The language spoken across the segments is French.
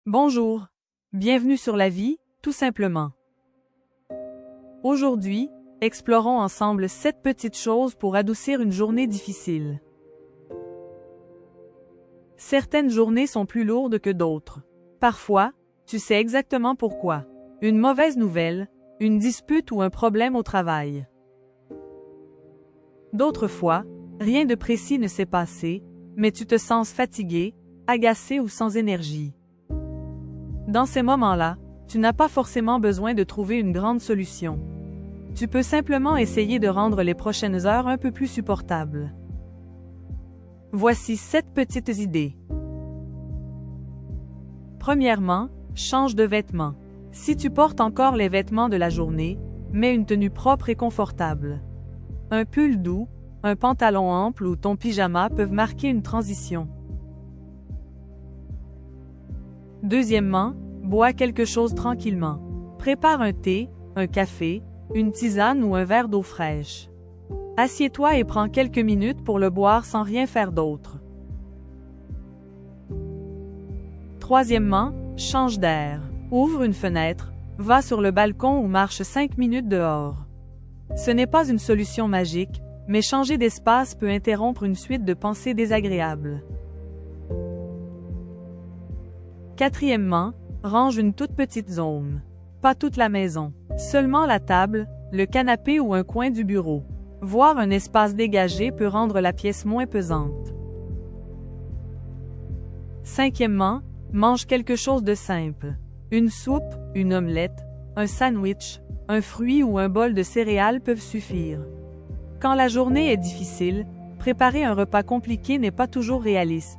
Bonjour. Bienvenue sur la vie, tout simplement. Aujourd'hui, explorons ensemble 7 petites choses pour adoucir une journée difficile. Certaines journées sont plus lourdes que d'autres. Parfois, tu sais exactement pourquoi. Une mauvaise nouvelle, une dispute ou un problème au travail. D'autres fois, rien de précis ne s'est passé, mais tu te sens fatigué, agacé ou sans énergie. Dans ces moments-là, tu n'as pas forcément besoin de trouver une grande solution. Tu peux simplement essayer de rendre les prochaines heures un peu plus supportables. Voici 7 petites idées. Premièrement, change de vêtements. Si tu portes encore les vêtements de la journée, mets une tenue propre et confortable. Un pull doux, un pantalon ample ou ton pyjama peuvent marquer une transition. Deuxièmement, bois quelque chose tranquillement. Prépare un thé, un café, une tisane ou un verre d'eau fraîche. Assieds-toi et prends quelques minutes pour le boire sans rien faire d'autre. Troisièmement, change d'air. Ouvre une fenêtre, va sur le balcon ou marche 5 minutes dehors. Ce n'est pas une solution magique, mais changer d'espace peut interrompre une suite de pensées désagréables. Quatrièmement, range une toute petite zone. Pas toute la maison, seulement la table, le canapé ou un coin du bureau. Voir un espace dégagé peut rendre la pièce moins pesante. Cinquièmement, mange quelque chose de simple. Une soupe, une omelette, un sandwich, un fruit ou un bol de céréales peuvent suffire. Quand la journée est difficile, préparer un repas compliqué n'est pas toujours réaliste.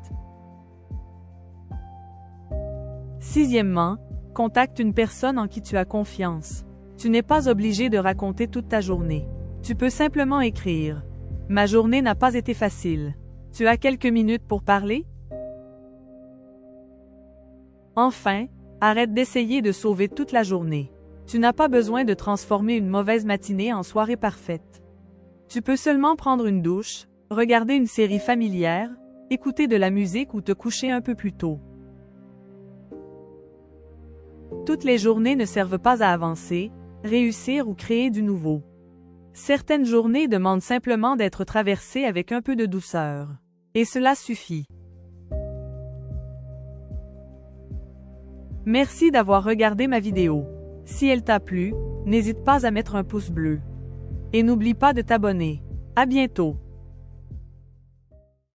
Sixièmement, contacte une personne en qui tu as confiance. Tu n'es pas obligé de raconter toute ta journée. Tu peux simplement écrire « Ma journée n'a pas été facile. Tu as quelques minutes pour parler? » Enfin, arrête d'essayer de sauver toute la journée. Tu n'as pas besoin de transformer une mauvaise matinée en soirée parfaite. Tu peux seulement prendre une douche, regarder une série familière, écouter de la musique ou te coucher un peu plus tôt. Toutes les journées ne servent pas à avancer, réussir ou créer du nouveau. Certaines journées demandent simplement d'être traversées avec un peu de douceur. Et cela suffit. Merci d'avoir regardé ma vidéo. Si elle t'a plu, n'hésite pas à mettre un pouce bleu. Et n'oublie pas de t'abonner. À bientôt!